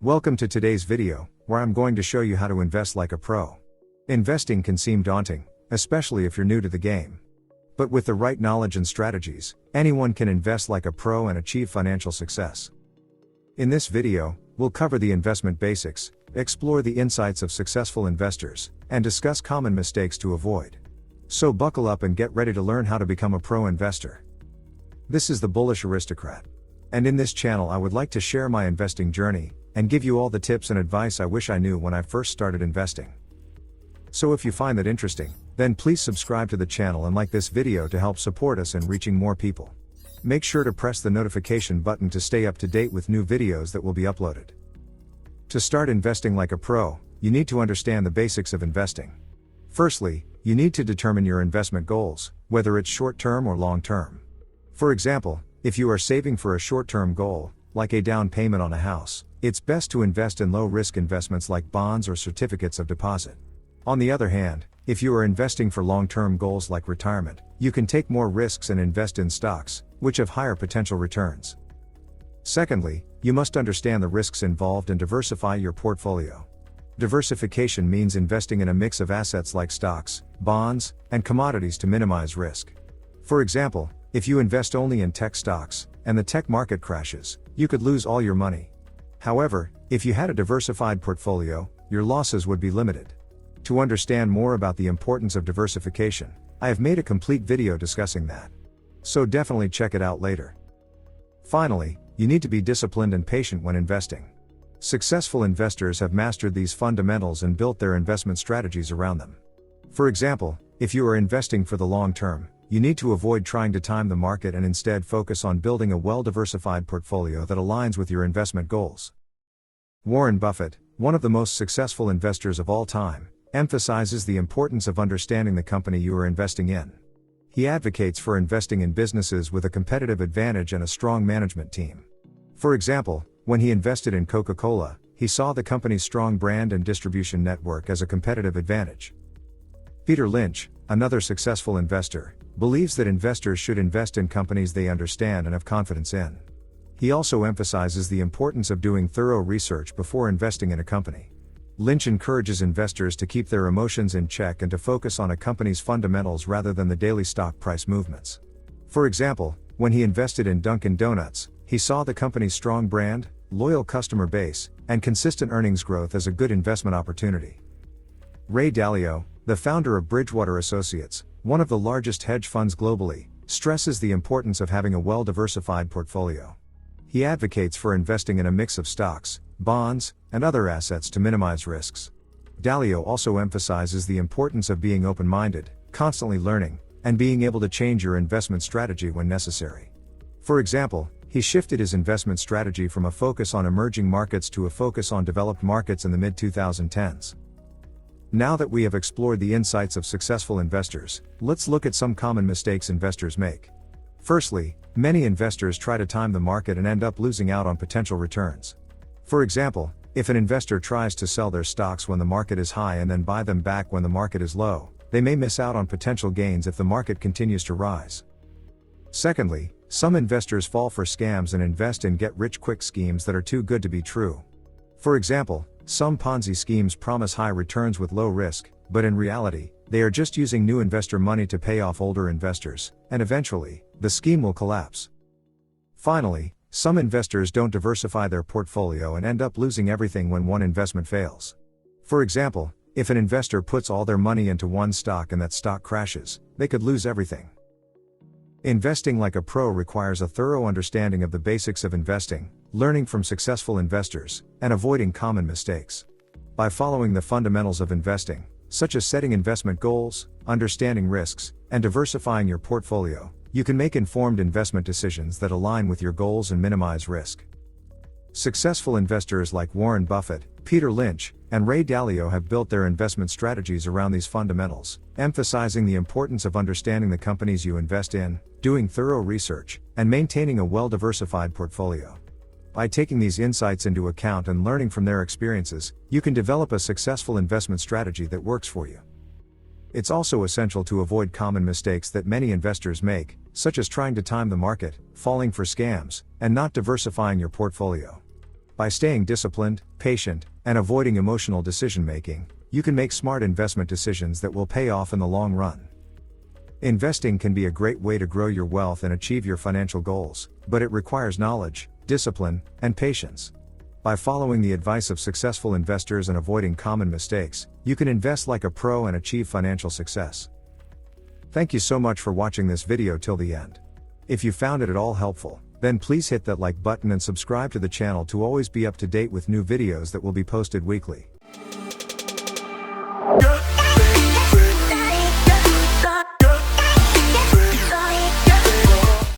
Welcome to today's video, where I'm going to show you how to invest like a pro. Investing can seem daunting, especially if you're new to the game. But with the right knowledge and strategies, anyone can invest like a pro and achieve financial success. In this video, we'll cover the investment basics, explore the insights of successful investors, and discuss common mistakes to avoid. So buckle up and get ready to learn how to become a pro investor. This is the Bullish Aristocrat. And in this channel I would like to share my investing journey, and give you all the tips and advice I wish I knew when I first started investing. So if you find that interesting, then please subscribe to the channel and like this video to help support us in reaching more people. Make sure to press the notification button to stay up to date with new videos that will be uploaded. To start investing like a pro, you need to understand the basics of investing. Firstly, you need to determine your investment goals, whether it's short-term or long-term. For example, if you are saving for a short-term goal, like a down payment on a house, it's best to invest in low-risk investments like bonds or certificates of deposit. On the other hand, if you are investing for long-term goals like retirement, you can take more risks and invest in stocks, which have higher potential returns. Secondly, you must understand the risks involved and diversify your portfolio. Diversification means investing in a mix of assets like stocks, bonds, and commodities to minimize risk. For example, if you invest only in tech stocks, and the tech market crashes, you could lose all your money. However, if you had a diversified portfolio, your losses would be limited. To understand more about the importance of diversification, I have made a complete video discussing that. So definitely check it out later. Finally, you need to be disciplined and patient when investing. Successful investors have mastered these fundamentals and built their investment strategies around them. For example, if you are investing for the long term, you need to avoid trying to time the market and instead focus on building a well-diversified portfolio that aligns with your investment goals. Warren Buffett, one of the most successful investors of all time, emphasizes the importance of understanding the company you are investing in. He advocates for investing in businesses with a competitive advantage and a strong management team. For example, when he invested in Coca-Cola, he saw the company's strong brand and distribution network as a competitive advantage. Peter Lynch, another successful investor, believes that investors should invest in companies they understand and have confidence in. He also emphasizes the importance of doing thorough research before investing in a company. Lynch encourages investors to keep their emotions in check and to focus on a company's fundamentals rather than the daily stock price movements. For example, when he invested in Dunkin' Donuts, he saw the company's strong brand, loyal customer base, and consistent earnings growth as a good investment opportunity. Ray Dalio, the founder of Bridgewater Associates, one of the largest hedge funds globally, stresses the importance of having a well-diversified portfolio. He advocates for investing in a mix of stocks, bonds, and other assets to minimize risks. Dalio also emphasizes the importance of being open-minded, constantly learning, and being able to change your investment strategy when necessary. For example, he shifted his investment strategy from a focus on emerging markets to a focus on developed markets in the mid-2010s. Now that we have explored the insights of successful investors, let's look at some common mistakes investors make. Firstly, many investors try to time the market and end up losing out on potential returns. For example, if an investor tries to sell their stocks when the market is high and then buy them back when the market is low, they may miss out on potential gains if the market continues to rise. Secondly, some investors fall for scams and invest in get-rich-quick schemes that are too good to be true. For example, some Ponzi schemes promise high returns with low risk, but in reality, they are just using new investor money to pay off older investors, and eventually, the scheme will collapse. Finally, some investors don't diversify their portfolio and end up losing everything when one investment fails. For example, if an investor puts all their money into one stock and that stock crashes, they could lose everything. Investing like a pro requires a thorough understanding of the basics of investing, learning from successful investors, and avoiding common mistakes. By following the fundamentals of investing, such as setting investment goals, understanding risks, and diversifying your portfolio, you can make informed investment decisions that align with your goals and minimize risk. Successful investors like Warren Buffett, Peter Lynch, and Ray Dalio have built their investment strategies around these fundamentals, emphasizing the importance of understanding the companies you invest in, doing thorough research, and maintaining a well-diversified portfolio. By taking these insights into account and learning from their experiences, you can develop a successful investment strategy that works for you. It's also essential to avoid common mistakes that many investors make, such as trying to time the market, falling for scams, and not diversifying your portfolio. By staying disciplined, patient, and avoiding emotional decision making, you can make smart investment decisions that will pay off in the long run. Investing can be a great way to grow your wealth and achieve your financial goals, but it requires knowledge, discipline, and patience. By following the advice of successful investors and avoiding common mistakes, you can invest like a pro and achieve financial success. Thank you so much for watching this video till the end. If you found it at all helpful, then please hit that like button and subscribe to the channel to always be up to date with new videos that will be posted weekly.